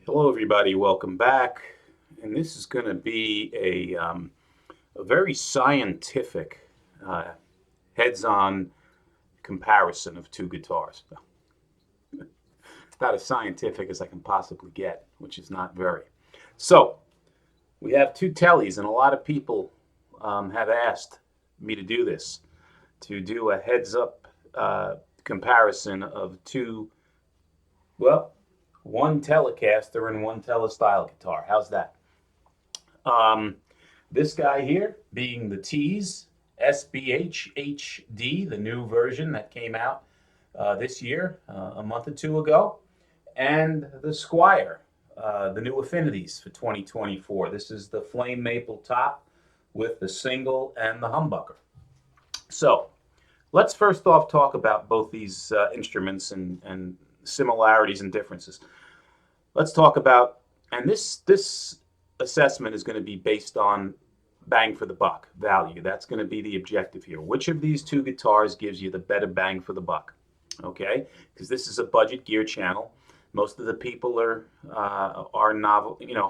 Hello, everybody. Welcome back. And this is going to be a very scientific, heads-on comparison of two guitars. It's about as scientific as I can possibly get, which is not very. So we have two Teles, and a lot of people have asked me to do this, to do a heads-up comparison of two, well, one Telecaster and one Tele-style guitar. How's that? Um, this guy here being the Tease SBH-HD, the new version that came out this year, a month or two ago, and the Squier, the new Affinities for 2024. This is the flame maple top with the single and the humbucker. So let's first off talk about both these instruments and similarities and differences. Let's talk about, and this assessment is going to be based on bang for the buck value. That's going to be the objective here. Which of these two guitars gives you the better bang for the buck? Okay, because this is a budget gear channel. Most of the people are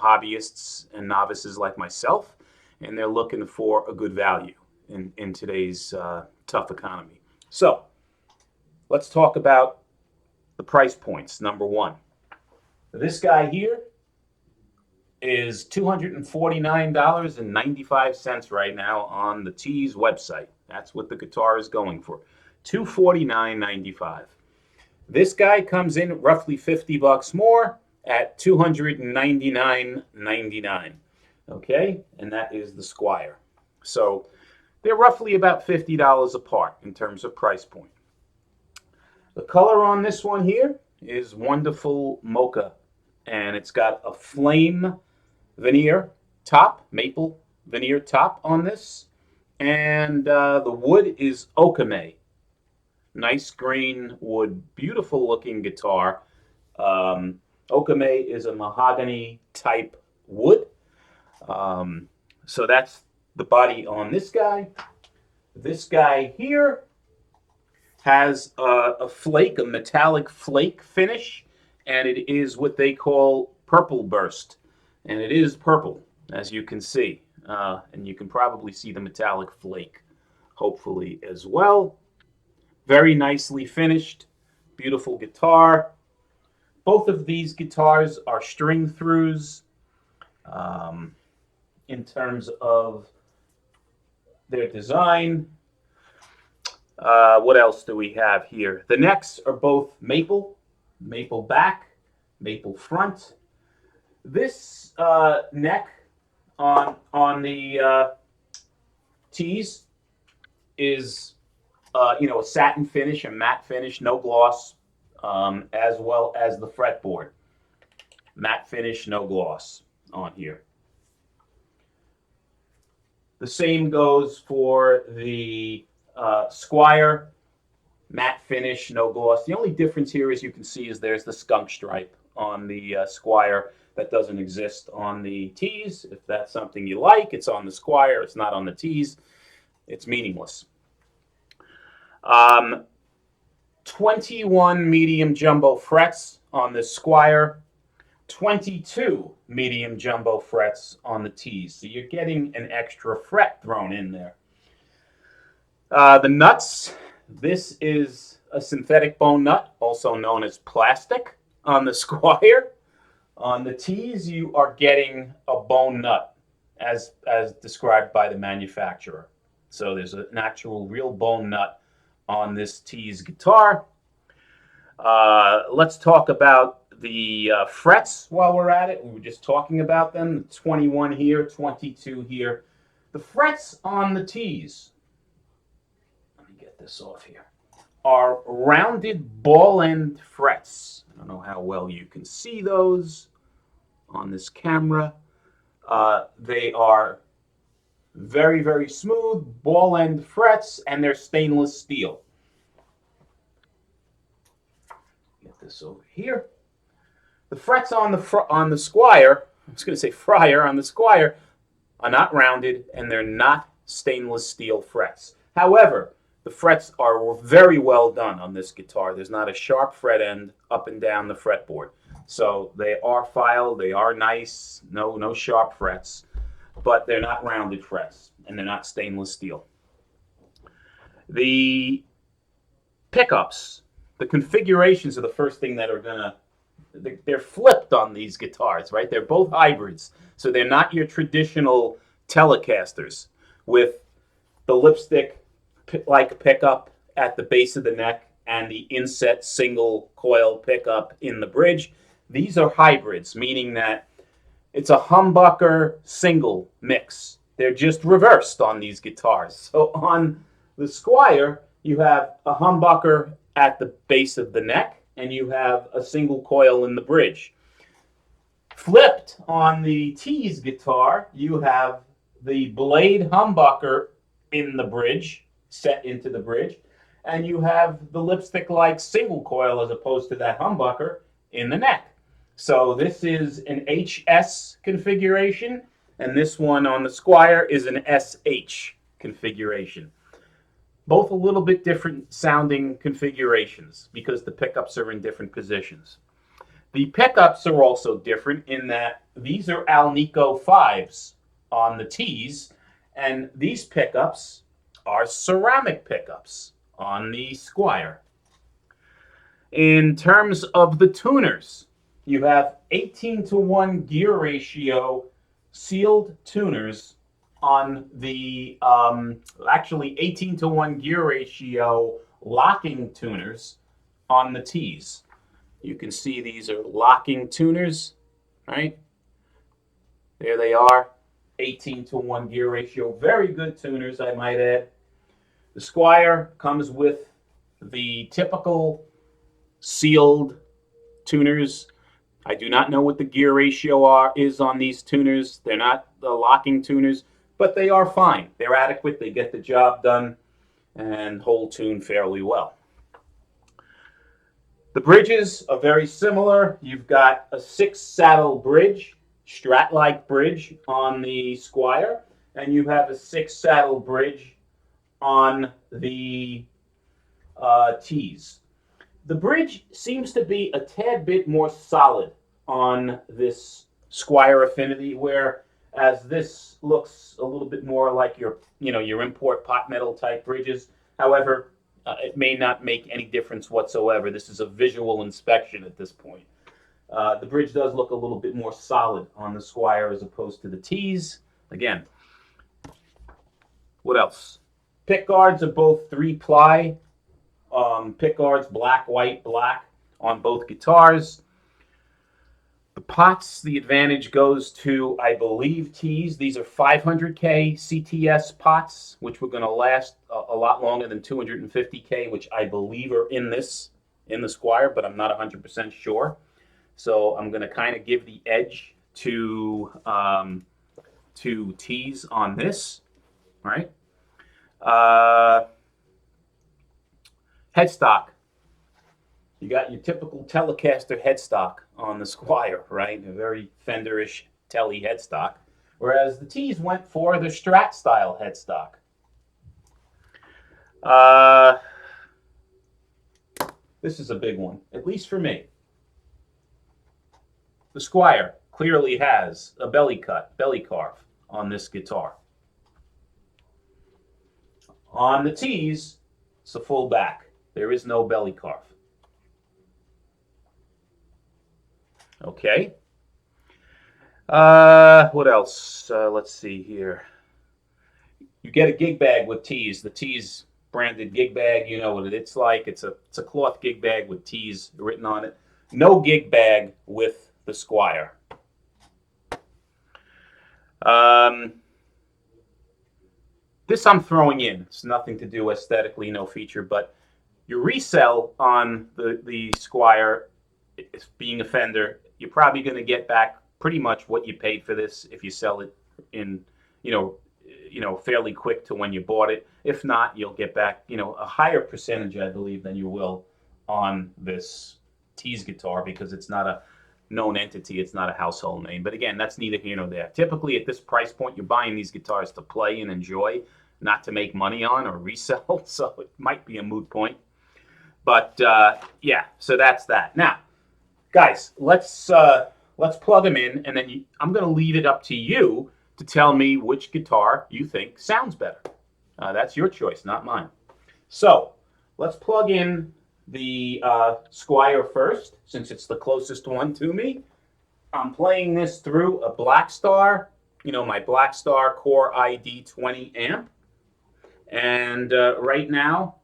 hobbyists and novices like myself, and they're looking for a good value in today's tough economy. So let's talk about the price points. Number one, this guy here is $249.95 right now on the Tease website. That's what the guitar is going for, $249.95. This guy comes in roughly 50 bucks more at $299.99. Okay, and that is the Squier. So they're roughly about $50 apart in terms of price point. The color on this one here is wonderful mocha, and it's got a flame veneer top, maple veneer top on this, and the wood is okame. Nice green wood, beautiful looking guitar. Okame is a mahogany type wood. So that's the body on this guy. This guy here has a flake, a metallic flake finish, and it is what they call purple burst. And it is purple, as you can see. And you can probably see the metallic flake, hopefully, as well. Very nicely finished, beautiful guitar. Both of these guitars are string throughs. In terms of their design, what else do we have here? The necks are both maple, maple back, maple front. This neck on the Tees is a satin finish, a matte finish, no gloss, as well as the fretboard. Matte finish, no gloss on here. The same goes for the Squier, matte finish, no gloss. The only difference here, as you can see, is there's the skunk stripe on the Squier that doesn't exist on the Tees. If that's something you like, it's on the Squier. It's not on the Tees. It's meaningless. 21 medium jumbo frets on the Squier, 22 medium jumbo frets on the Tees. So you're getting an extra fret thrown in there. The nuts, this is a synthetic bone nut, also known as plastic, on the Squier. On the Tees, you are getting a bone nut, as described by the manufacturer. So there's an actual real bone nut on this Tees guitar. Let's talk about the frets while we're at it. We were just talking about them. 21 here, 22 here. The frets on the Tees, let me get this off here, are rounded ball end frets. I don't know how well you can see those on this camera. They are very, very smooth ball end frets, and they're stainless steel. Get this over here. The frets on the Squier, I was going to say Friar, on the Squier, are not rounded, and they're not stainless steel frets. However, the frets are very well done on this guitar. There's not a sharp fret end up and down the fretboard. So they are filed, they are nice, no sharp frets, but they're not rounded frets, and they're not stainless steel. The pickups, the configurations are the first thing that are gonna, they're flipped on these guitars, right? They're both hybrids, so they're not your traditional Telecasters with the lipstick like pickup at the base of the neck and the inset single coil pickup in the bridge. These are hybrids, meaning that it's a humbucker single mix. They're just reversed on these guitars. So on the Squier, you have a humbucker at the base of the neck and you have a single coil in the bridge. Flipped on the Tease guitar, you have the blade humbucker in the bridge, set into the bridge, and you have the lipstick-like single coil as opposed to that humbucker in the neck. So this is an HS configuration, and this one on the Squier is an SH configuration. Both a little bit different sounding configurations because the pickups are in different positions. The pickups are also different in that these are Alnico 5s on the Tees, and these pickups are ceramic pickups on the Squier. In terms of the tuners, you have 18-to-1 gear ratio sealed tuners on the, actually 18-to-1 gear ratio locking tuners on the Tees. You can see these are locking tuners, right? There they are, 18-to-1 gear ratio. Very good tuners, I might add. The Squier comes with the typical sealed tuners. I do not know what the gear ratio is on these tuners. They're not the locking tuners, but they are fine. They're adequate. They get the job done and hold tune fairly well. The bridges are very similar. You've got a 6-saddle bridge, Strat-like bridge on the Squier, and you have a 6-saddle bridge on the Tees. The bridge seems to be a tad bit more solid on this Squier Affinity, whereas this looks a little bit more like your import pot metal type bridges. However, it may not make any difference whatsoever. This is a visual inspection at this point. The bridge does look a little bit more solid on the Squier as opposed to the Tees. Again, what else? Pick guards are both 3-ply. Pick guards, black, white, black on both guitars. The pots, the advantage goes to, I believe, Tees. These are 500K CTS pots, which were going to last a lot longer than 250K, which I believe are in the Squier, but I'm not 100% sure. So I'm going to kind of give the edge to Tees on this, right? Headstock. You got your typical Telecaster headstock on the Squier, right? A very Fender-ish Tele headstock. Whereas the Tees went for the Strat style headstock. This is a big one, at least for me. The Squier clearly has a belly carve on this guitar. On the Tees, it's a full back. There is no belly carve. Okay. What else? Let's see here. You get a gig bag with Tees. The Tees branded gig bag, you know what it's like. It's a cloth gig bag with Tees written on it. No gig bag with the Squier. This I'm throwing in. It's nothing to do aesthetically, no feature, but your resell on the Squier, being a Fender, you're probably going to get back pretty much what you paid for this if you sell it in, fairly quick to when you bought it. If not, you'll get back, a higher percentage, I believe, than you will on this Tease guitar because it's not a known entity. It's not a household name. But again, that's neither here nor there. Typically, at this price point, you're buying these guitars to play and enjoy, not to make money on or resell. So it might be a moot point. But yeah, so that's that. Now, Guys, let's plug them in, and then I'm going to leave it up to you to tell me which guitar you think sounds better. That's your choice, not mine. So let's plug in the Squier first, since it's the closest one to me. I'm playing this through a Blackstar, my Blackstar Core ID 20 amp. And right now,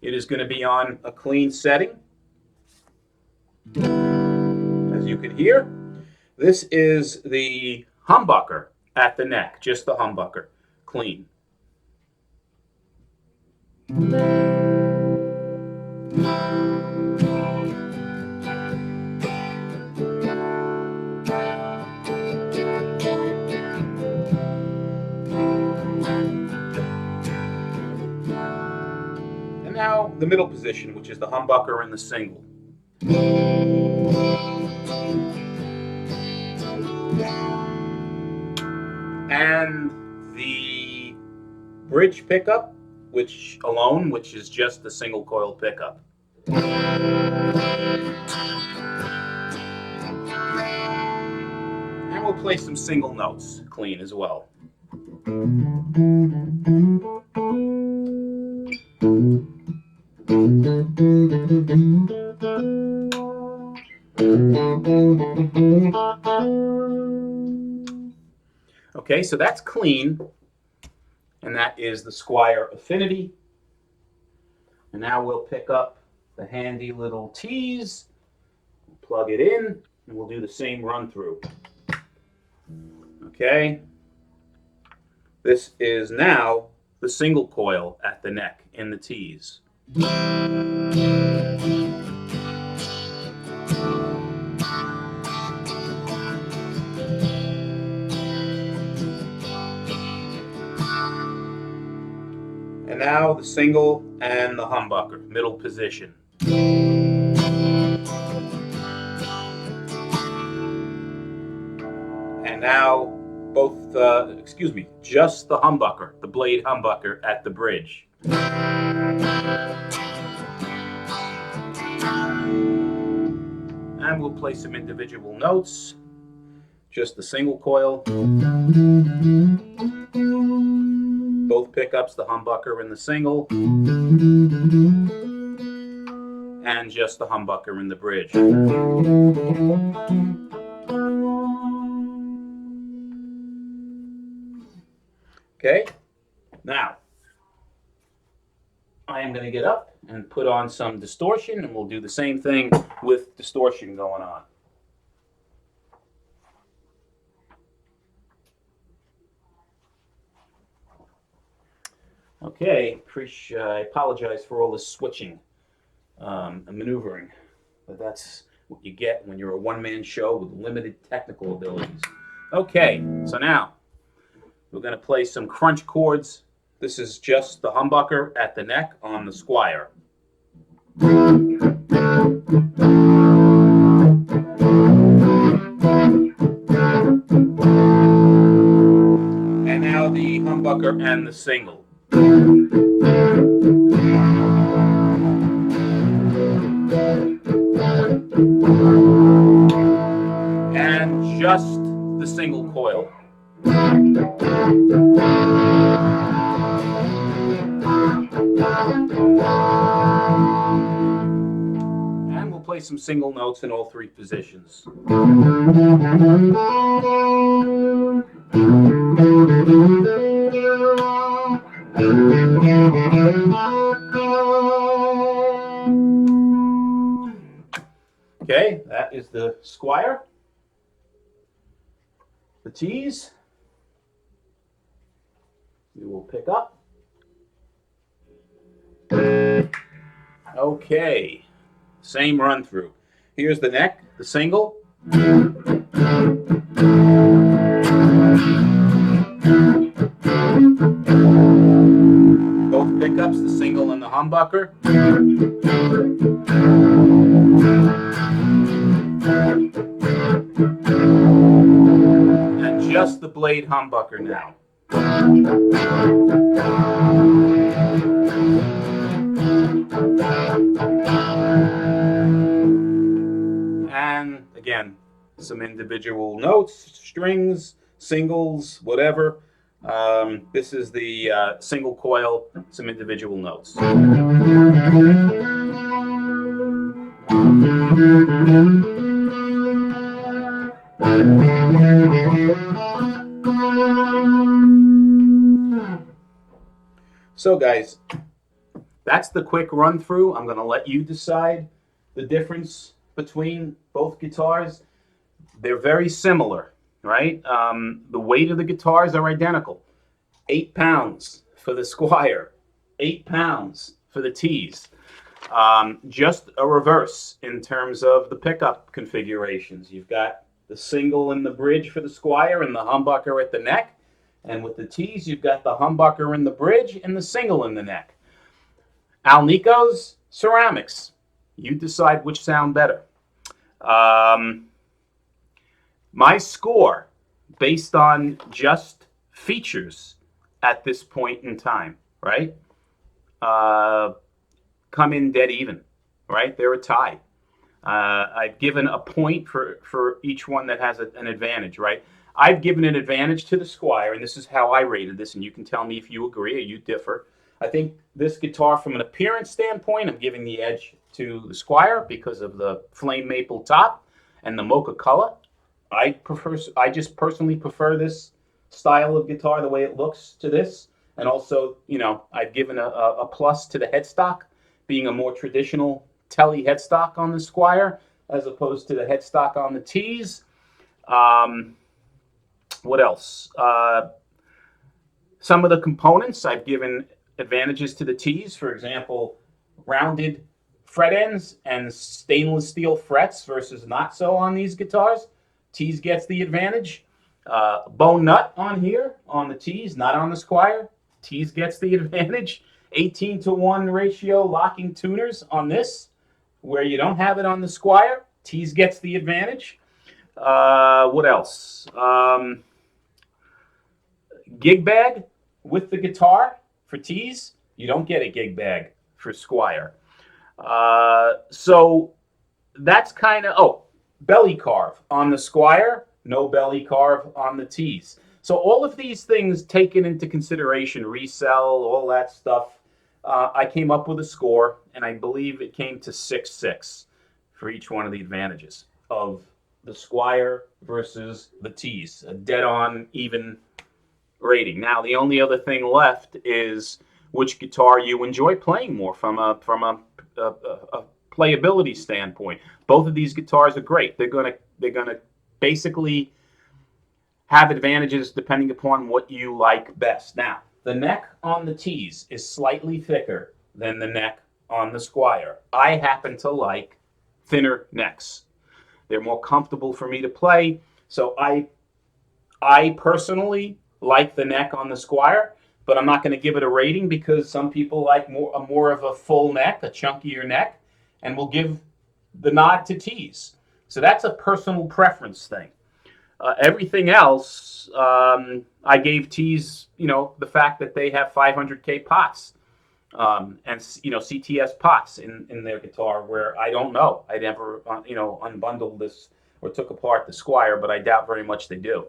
it is going to be on a clean setting. As you can hear, this is the humbucker at the neck, just the humbucker, clean. And now the middle position, which is the humbucker and the single. And the bridge pickup, which is just the single coil pickup. And we'll play some single notes clean as well. Okay, so that's clean, and that is the Squier Affinity. And now we'll pick up the handy little Tease, plug it in, and we'll do the same run through. Okay, this is now the single coil at the neck in the Tease. And now the single and the humbucker, middle position. And now just the humbucker, the blade humbucker at the bridge. And we'll play some individual notes, just the single coil. Both pickups, the humbucker and the single, and just the humbucker and the bridge. Okay, now I am going to get up and put on some distortion, and we'll do the same thing with distortion going on. Okay, I apologize for all this switching and maneuvering, but that's what you get when you're a one-man show with limited technical abilities. Okay, so now we're going to play some crunch chords. This is just the humbucker at the neck on the Squier. And now the humbucker and the single. And just the single coil. And we'll play some single notes in all three positions. Okay, that is the Squier. The Tease, we will pick up. Okay, same run through. Here's the neck, the single. Both pickups, the single and the humbucker. And just the blade humbucker now. And again, some individual notes, strings, singles, whatever. This is the single coil, some individual notes. So guys, that's the quick run through. I'm going to let you decide the difference between both guitars. They're very similar, right? The weight of the guitars are identical. 8 pounds for the Squier, 8 pounds for the Tease. Just a reverse in terms of the pickup configurations. You've got the single in the bridge for the Squier and the humbucker at the neck. And with the Tease, you've got the humbucker in the bridge and the single in the neck. Alnico's ceramics. You decide which sound better. My score, based on just features at this point in time, right? Come in dead even, right? They're a tie. I've given a point for each one that has an advantage, right? I've given an advantage to the Squier, and this is how I rated this, and you can tell me if you agree or you differ. I think this guitar, from an appearance standpoint, I'm giving the edge to the Squier because of the flame maple top and the mocha color. I just personally prefer this style of guitar, the way it looks, to this. And also, you know, I've given a plus to the headstock, being a more traditional Tele headstock on the Squier as opposed to the headstock on the Tease. What else? Some of the components I've given advantages to the Tease. For example, rounded fret ends and stainless steel frets versus not so on these guitars. Tease gets the advantage. Bone nut on here on the Tease, not on the Squier. Tease gets the advantage. 18-to-1 ratio locking tuners on this, where you don't have it on the Squier. Tease gets the advantage. What else? Gig bag with the guitar for Tease. You don't get a gig bag for Squier. So that's kind of, belly carve on the Squier, no belly carve on the Tease. So all of these things taken into consideration, resell, all that stuff, I came up with a score, and I believe it came to 6-6 for each one of the advantages of the Squier versus the Tease, a dead-on, even rating. Now, the only other thing left is which guitar you enjoy playing more from a playability standpoint. Both of these guitars are great. They're gonna basically have advantages depending upon what you like best. Now, the neck on the Tease is slightly thicker than the neck on the Squier. I happen to like thinner necks. They're more comfortable for me to play. So I personally like the neck on the Squier, but I'm not going to give it a rating because some people like more of a full neck, a chunkier neck, and will give the nod to Tease. So that's a personal preference thing. Everything else, I gave Tease, the fact that they have 500K pots and, CTS pots in their guitar, where I don't know. I never, unbundled this or took apart the Squier, but I doubt very much they do.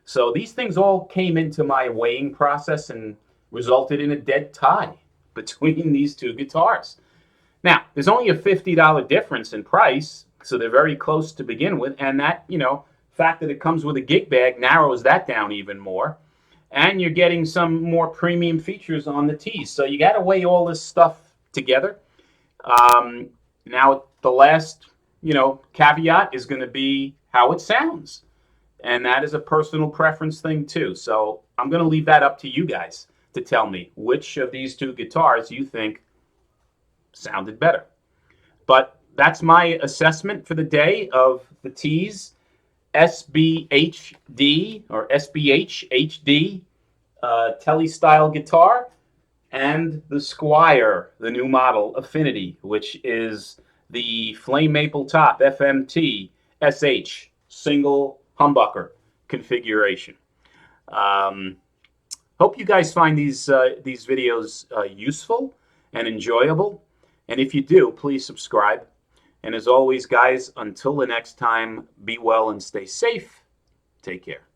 So these things all came into my weighing process and resulted in a dead tie between these two guitars. Now, there's only a $50 difference in price, so they're very close to begin with, and that, fact that it comes with a gig bag narrows that down even more, and you're getting some more premium features on the Tease. So you got to weigh all this stuff together. Now, the last, caveat is going to be how it sounds, and that is a personal preference thing too. So I'm going to leave that up to you guys to tell me which of these two guitars you think sounded better. But that's my assessment for the day of the Tease SBH-D or SBH-HD Tele style guitar, and the Squier, the new model Affinity, which is the flame maple top FMT SH single humbucker configuration. Hope you guys find these videos useful and enjoyable, and if you do, please subscribe. And as always, guys, until the next time, be well and stay safe. Take care.